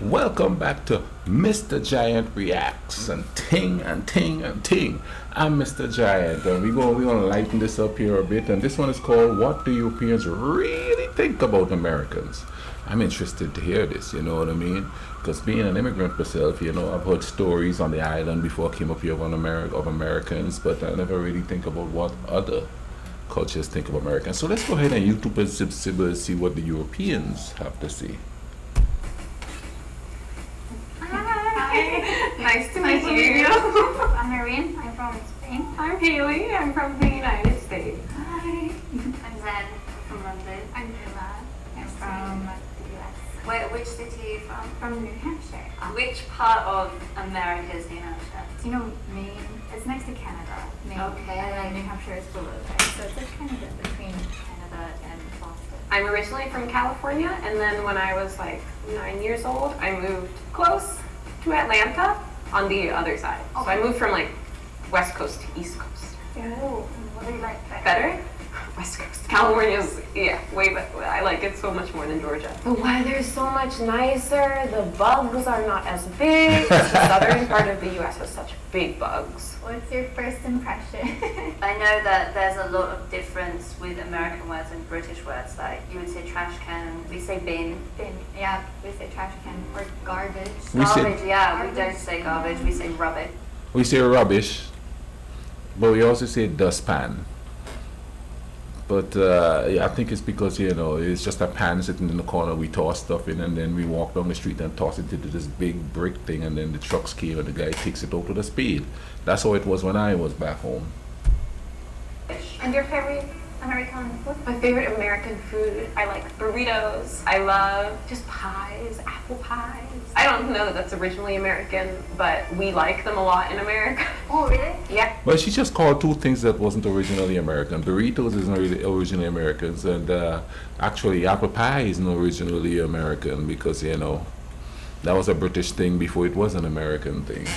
Welcome back to Mr. Giant Reacts and Ting and Ting and Ting. I'm Mr. Giant, and we're gonna lighten this up here a bit. And this one is called "What Do Europeans Really Think About Americans?" I'm interested to hear this. You know what I mean? Because being an immigrant myself, I've heard stories on the island before I came up here of Americans, but I never really think about what other cultures think of Americans. So let's go ahead and YouTube and see what the Europeans have to say. Hi. Nice to meet you. I'm Marine. I'm from Spain. I'm Haley. I'm from the United States. Hi. I'm Zen. From London. I'm Hila. I'm from the US. Which city are you from? From New Hampshire. Which part of America is New Hampshire? Do you know Maine? It's next to Canada. Maine. Okay. And then New Hampshire is below there. So it's like kind of in between Canada and Boston. I'm originally from California, and then when I was like 9 years old, I moved close to Atlanta on the other side. So I moved from like West Coast to East Coast. Oh, what do you like better? Better? West Coast. California's, way better. I like it so much more than Georgia. The weather's so much nicer. The bugs are not as big. The southern part of the U.S. has such big bugs. What's your first impression? I know that there's a lot of difference with American words and British words. Like you would say trash can, we say bin. Bin. Yeah, we say trash can or garbage. We say- Garbage, yeah, we don't say garbage, we say rubbish. We say rubbish, but we also say dustpan. But I think it's because it's just a pan sitting in the corner. We toss stuff in, and then we walk down the street and toss it into this big brick thing, and then the trucks came and the guy takes it out with a spade. That's how it was when I was back home. And your favorite American food? My favorite American food, I like burritos. I love just pies, apple pies. I don't know that that's originally American, but we like them a lot in America. Oh, really? Yeah. Well, she just called two things that wasn't originally American. Burritos isn't really originally Americans, and actually apple pie isn't originally American because that was a British thing before it was an American thing.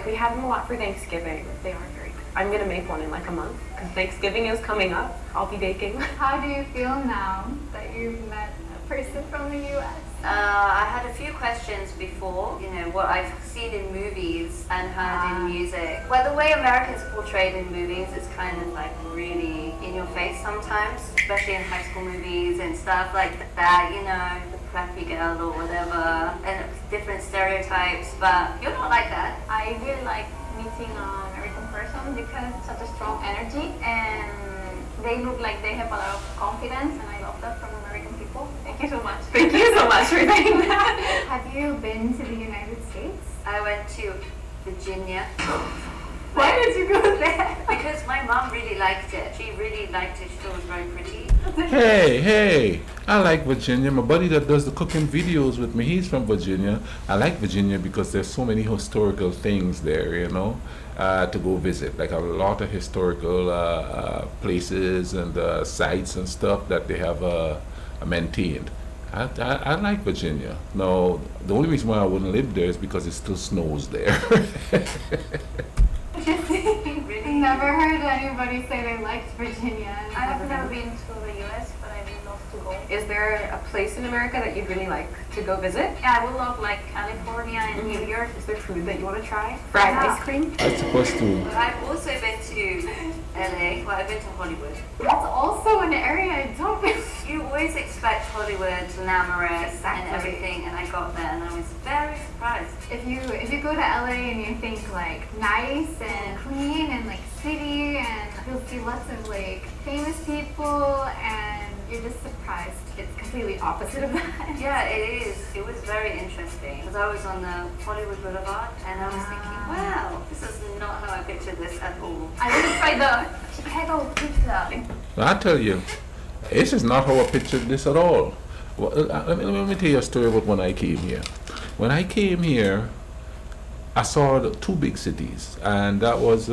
We have them a lot for Thanksgiving. They are very good. I'm gonna make one in like a month because Thanksgiving is coming up. I'll be baking. How do you feel now that you've met a person from the US? I had a few questions before, what I've seen in movies and heard in music. Well, the way Americans are portrayed in movies is kind of like really in your face sometimes, especially in high school movies and stuff like that, the preppy girl or whatever, and different stereotypes, but you're not like that. I really like meeting an American person because it's such a strong energy and they look like they have a lot of confidence, and I love that from American people. Thank you so much. Thank you so much for saying that. Have you been to the United States? I went to Virginia. Why did you go there? Because my mom really liked it. She really liked it. She thought it was very pretty. Hey, I like Virginia. My buddy that does the cooking videos with me, he's from Virginia. I like Virginia because there's so many historical things there, to go visit. Like a lot of historical places and sites and stuff that they have maintained. I like Virginia. No, the only reason why I wouldn't live there is because it still snows there. I never heard anybody say they liked Virginia. I have never been to the US, but I would love to go. Is there a place in America that you'd really like to go visit? Yeah, I would love like California and New York. Is there food that you want to try? Fried ice cream? I'm supposed to. But I've also been to LA. Well, I've been to Hollywood. That's also an area I don't You always expect Hollywood, glamorous, Exactly. and everything, and I got there and I was very surprised. If you go to LA and you think like nice and clean and like city, and you'll see lots of like famous people, and you're just surprised it's completely opposite of that. Yeah, it is. It was very interesting because I was on the Hollywood Boulevard and I was thinking, wow, this is not how I pictured this at all. I really tried the Chicago pizza. I tell you, this is not how I pictured this at all. Well, let me tell you a story about when I came here. When I came here, I saw the two big cities, and that was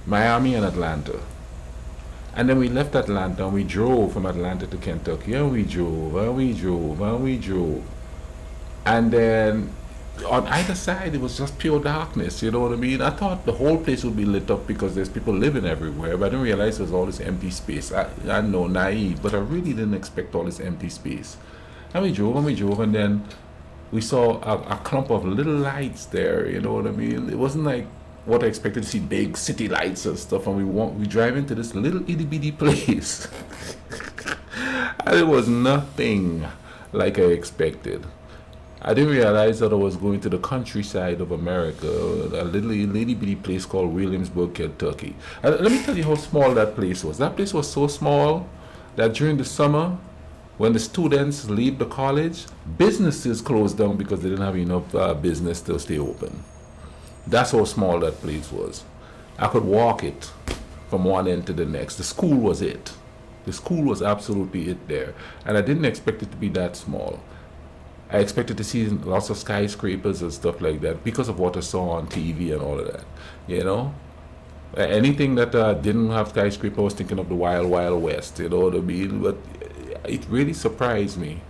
Miami and Atlanta. And then we left Atlanta and we drove from Atlanta to Kentucky, and we drove and we drove and we drove. And then on either side it was just pure darkness, you know what I mean? I thought the whole place would be lit up because there's people living everywhere, but I didn't realize there's all this empty space. I know, naive, but I really didn't expect all this empty space. And we drove, and then we saw a clump of little lights there. You know what I mean? It wasn't like what I expected to see, big city lights and stuff. And we drive into this little itty bitty place, and it was nothing like I expected. I didn't realize that I was going to the countryside of America, a little itty bitty place called Williamsburg, Kentucky. Let me tell you how small that place was. That place was so small that during the summer, when the students leave the college, businesses closed down because they didn't have enough business to stay open. That's how small that place was. I could walk it from one end to the next. The school was it. The school was absolutely it there. And I didn't expect it to be that small. I expected to see lots of skyscrapers and stuff like that because of what I saw on TV and all of that. You know? Anything that didn't have skyscraper, I was thinking of the Wild Wild West, you know what I mean? But it really surprised me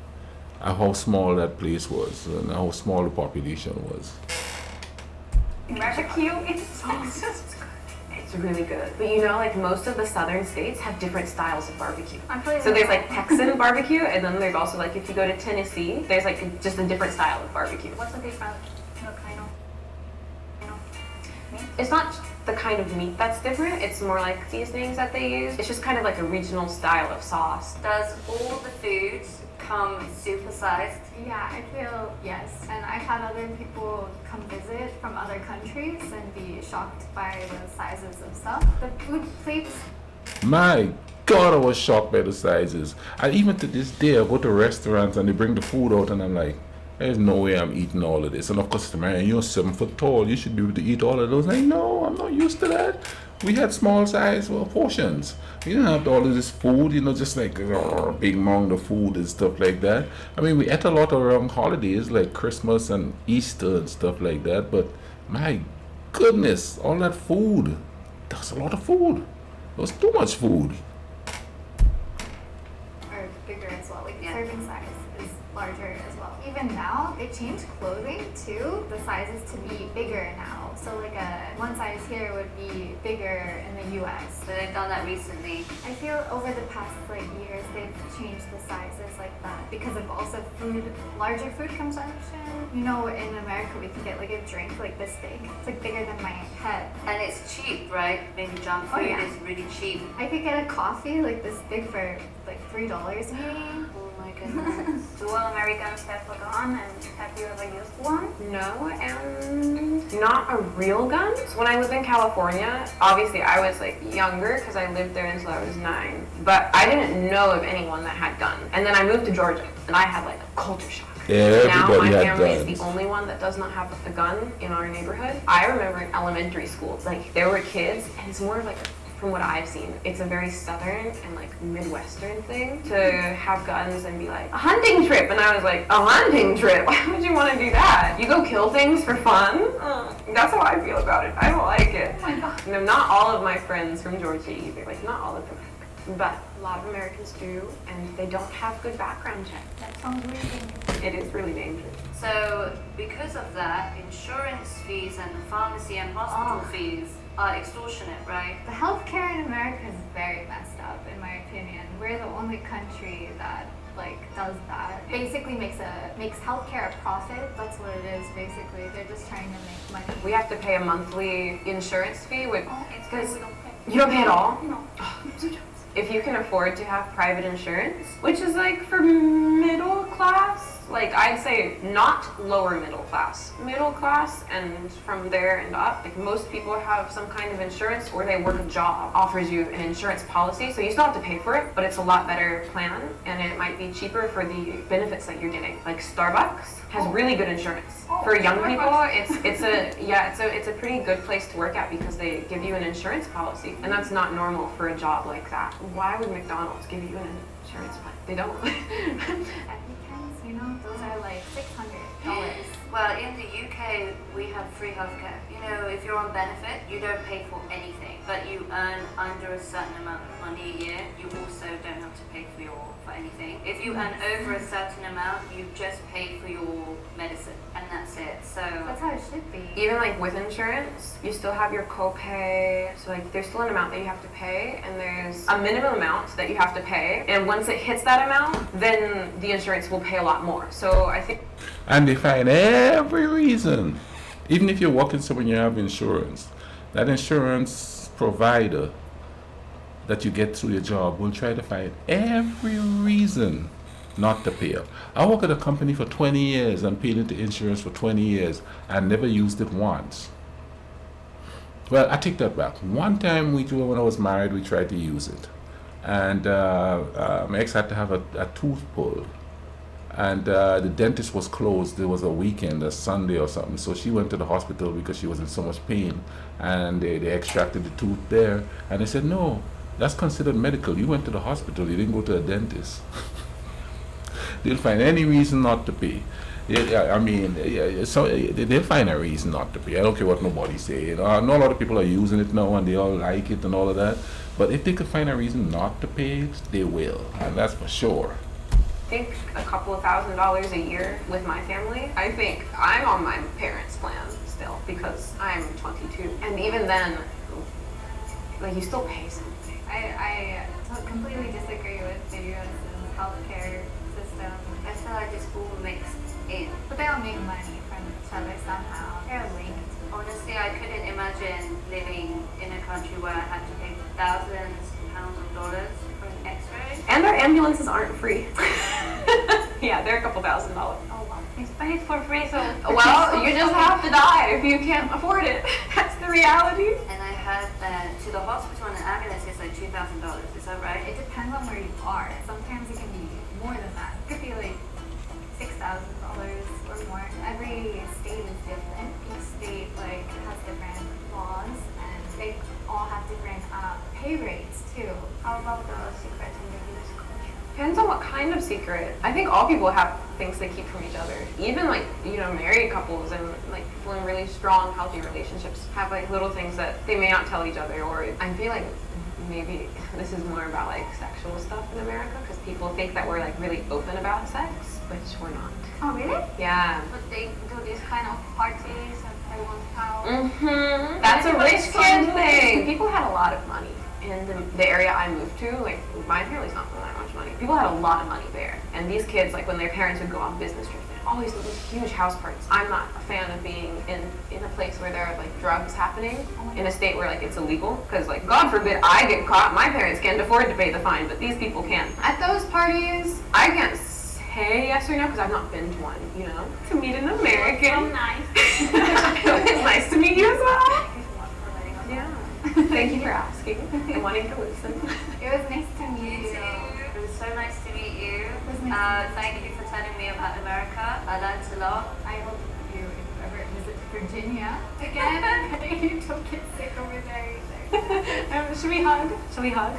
at how small that place was and how small the population was. Barbecue, it's really good. But you know, like most of the southern states have different styles of barbecue. So there's like Texan barbecue, and then there's also like if you go to Tennessee, there's like just a different style of barbecue. What's the difference? It's not the kind of meat that's different, it's more like seasonings that they use. It's just kind of like a regional style of sauce. Does all the foods come supersized? Yeah, I feel yes. And I've had other people come visit from other countries and be shocked by the sizes of stuff. The food plates. My God, I was shocked by the sizes. And even to this day, I go to restaurants and they bring the food out and I'm like, there's no way I'm eating all of this. And of course, man, you're 7 foot tall. You should be able to eat all of those. Like, no, I'm not used to that. We had small size portions. We didn't have all of this food, you know, just like big amount of food and stuff like that. I mean, we ate a lot around holidays like Christmas and Easter and stuff like that. But my goodness, all that food. That's a lot of food. It was too much food. Are bigger as well. Like Yeah. serving size is larger as well. Even now, they change clothing too. The sizes to be bigger now. So like one size here would be bigger in the US. So they've done that recently. I feel over the past years they've changed the sizes like that because of also larger food consumption. You know, in America we can get like a drink like this big. It's like bigger than my head. And it's cheap, right? Maybe junk Oh, food yeah. is really cheap. I could get a coffee like this big for like $3 maybe. Oh my goodness. Do all Americans have a gun, and have you ever used one? No, and not a real gun. So when I lived in California, obviously I was like younger because I lived there until I was 9. But I didn't know of anyone that had guns. And then I moved to Georgia and I had like a culture shock. Yeah, Now everybody my had family is guns. the only one that does not have a gun in our neighborhood. I remember in elementary school, like there were kids, and it's more of like, from what I've seen, it's a very southern and like Midwestern thing to have guns and be like, a hunting trip. And I was like, a hunting trip? Why would you want to do that? You go kill things for fun? That's how I feel about it. I don't like it. Oh my God. You know, not all of my friends from Georgia either. Like, not all of them. But a lot of Americans do, and they don't have good background checks. That sounds really dangerous. It is really dangerous. So because of that, insurance fees and the pharmacy and hospital fees are extortionate, right? The healthcare in America is very messed up, in my opinion. We're the only country that does that. Basically makes healthcare a profit. That's what it is. Basically, they're just trying to make money. We have to pay a monthly insurance fee with It's because we don't pay. you don't pay at all. No. If you can afford to have private insurance, which is like for middle class, like I'd say not lower middle class, and from there and up, like most people have some kind of insurance or they work a job, offers you an insurance policy, so you still have to pay for it, but it's a lot better plan and it might be cheaper for the benefits that you're getting. Like Starbucks has really good insurance. For young people, it's a pretty good place to work at because they give you an insurance policy, and that's not normal for a job like that. Why would McDonald's give you an insurance plan? They don't. EpiPens, you know, those are like $600. Well, in the UK, we have free healthcare. You know, if you're on benefit, you don't pay for anything, but you earn under a certain amount of money a year, you also don't have to pay for anything. If you earn over a certain amount, you just pay for your medicine, and that's it. So That's how it should be. Even like with insurance, you still have your copay. So like there's still an amount that you have to pay, and there's a minimum amount that you have to pay. And once it hits that amount, then the insurance will pay a lot more. So I think And they find every reason, even if you're working somewhere and you have insurance, that insurance provider that you get through your job will try to find every reason not to pay. I worked at a company for 20 years and paid into insurance for 20 years and never used it once. Well, I take that back. One time when I was married, we tried to use it. And my ex had to have a tooth pulled. And the dentist was closed. There was a weekend, a Sunday or something. So she went to the hospital because she was in so much pain. And they extracted the tooth there. And they said, no, that's considered medical. You went to the hospital. You didn't go to a dentist. They'll find any reason not to pay. So they'll find a reason not to pay. I don't care what nobody say. I know a lot of people are using it now and they all like it and all of that. But if they could find a reason not to pay it, they will. And that's for sure. I think a couple of $1,000s a year with my family. I think I'm on my parents' plan still because I'm 22. And even then, like you still pay something. I completely disagree with the U.S.'s healthcare system. I feel like it's all mixed in. But they all make money from each other somehow. They're linked. Honestly, I couldn't imagine living in a country where I had to pay thousands of pounds of dollars for an X-ray. And our ambulances aren't free. Yeah, they're a couple $1,000s. Oh, wow. It's paid for free, so Well, you just have to die if you can't afford it. That's the reality. And I heard that to the hospital and an ambulance is like $2,000. Is that right? It depends on where you are. Sometimes it can be more than that. It could be like $6,000 or more. Every state is different. Each state like has different laws, and they all have different pay rates too. How about the secrets in the US culture? Depends on what kind of secret. I think all people have things they keep from each other. Even like, married couples and like people in really strong, healthy relationships have like little things that they may not tell each other. Or I feel like maybe this is more about like sexual stuff in America because people think that we're like really open about sex, which we're not. Oh, really? Yeah. But they do these kind of parties at everyone's house. Mm-hmm. That's a rich kid thing. People had a lot of money in the area I moved to. Like my family's not from that much money. People had a lot of money there, and these kids, like when their parents would go on business trips, they'd always do these huge house parties. I'm not a fan of being in a place where there are like drugs happening in a state where like it's illegal. Because like God forbid I get caught. My parents can't afford to pay the fine, but these people can. At those parties, I can't say yes or no because I've not been to one. To meet an American. So nice. It's nice to meet you as well. Thank you so much for letting us Yeah. Thank you for asking and wanting to listen. It was nice to meet you. It was so nice to meet you. was nice to meet Thank you for telling me about America. I learned a lot. I hope you ever visit Virginia again. You don't get sick over there either. Should we hug? Should we hug?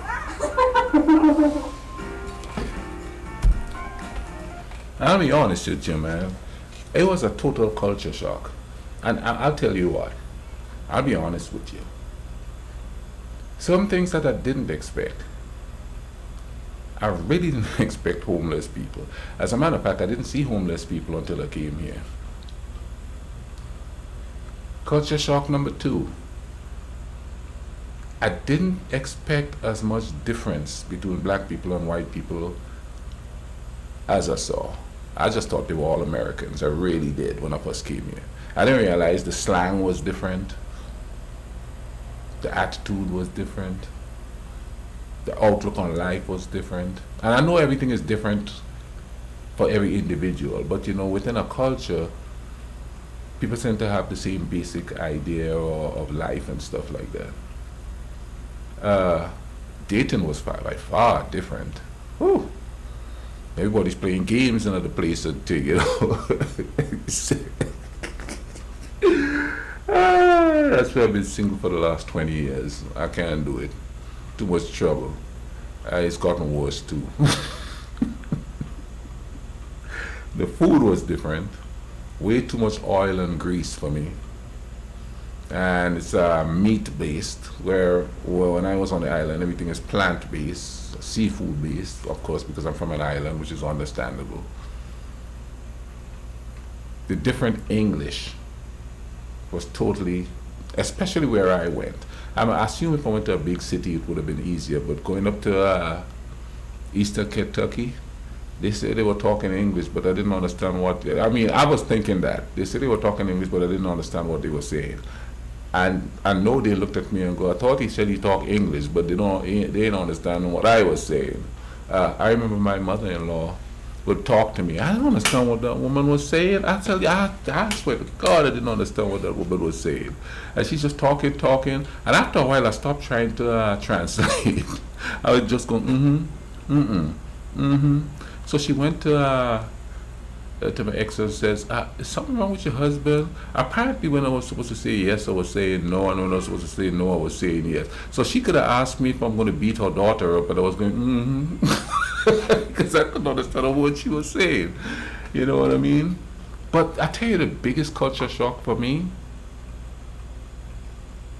I'll be honest with you, man. It was a total culture shock. And I'll tell you what. I'll be honest with you. Some things that I didn't expect. I really didn't expect homeless people. As a matter of fact, I didn't see homeless people until I came here. Culture shock number 2. I didn't expect as much difference between black people and white people as I saw. I just thought they were all Americans. I really did when I first came here. I didn't realize the slang was different. The attitude was different. The outlook on life was different. And I know everything is different for every individual, but within a culture, people tend to have the same basic idea of life and stuff like that. Dating was by far different. Whew. Everybody's playing games in other places too, That's why I've been single for the last 20 years. I can't do it. Too much trouble. It's gotten worse too. The food was different. Way too much oil and grease for me. And it's meat based, where when I was on the island, everything is plant based, seafood based, of course, because I'm from an island, which is understandable. the different English was totally, especially where I went. I assume if I went to a big city, it would have been easier. But going up to Eastern Kentucky, they said they were talking English, but I didn't understand what. I mean, I was thinking that they said they were talking English, but I didn't understand what they were saying. And I know they looked at me and go, "I thought he said he talked English, but they didn't understand what I was saying." I remember my mother-in-law would talk to me. I didn't understand what that woman was saying. I tell you, I swear to God, I didn't understand what that woman was saying. And she's just talking, and after a while, I stopped trying to translate. I was just going, So she went to my ex and says, "Is something wrong with your husband?" Apparently, when I was supposed to say yes, I was saying no, and when I was supposed to say no, I was saying yes. So she could have asked me if I'm going to beat her daughter up, and I was going, because I couldn't understand a word she was saying. You know what I mean? But I tell you, the biggest culture shock for me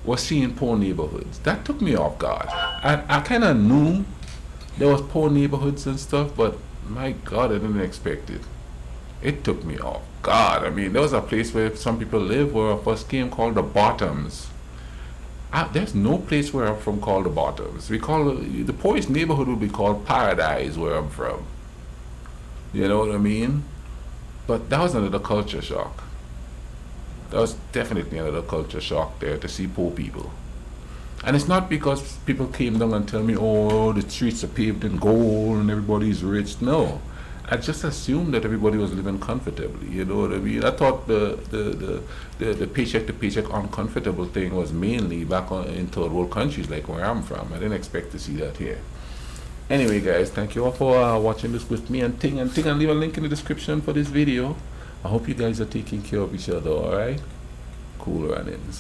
was seeing poor neighborhoods. That took me off guard. I kind of knew there was poor neighborhoods and stuff, but my God, I didn't expect it. It took me off guard. I mean, there was a place where some people live where I first came called the Bottoms. There's no place where I'm from called the Bottoms. We call the poorest neighborhood would be called Paradise where I'm from. You know what I mean? But that was another culture shock. That was definitely another culture shock there to see poor people. And it's not because people came down and tell me, "Oh, the streets are paved in gold and everybody's rich." No. I just assumed that everybody was living comfortably. You know what I mean? I thought the paycheck to paycheck uncomfortable thing was mainly back in third world countries like where I'm from. I didn't expect to see that here. Anyway, guys, thank you all for watching this with me and Ting, and leave a link in the description for this video. I hope you guys are taking care of each other, alright? Cool runnings.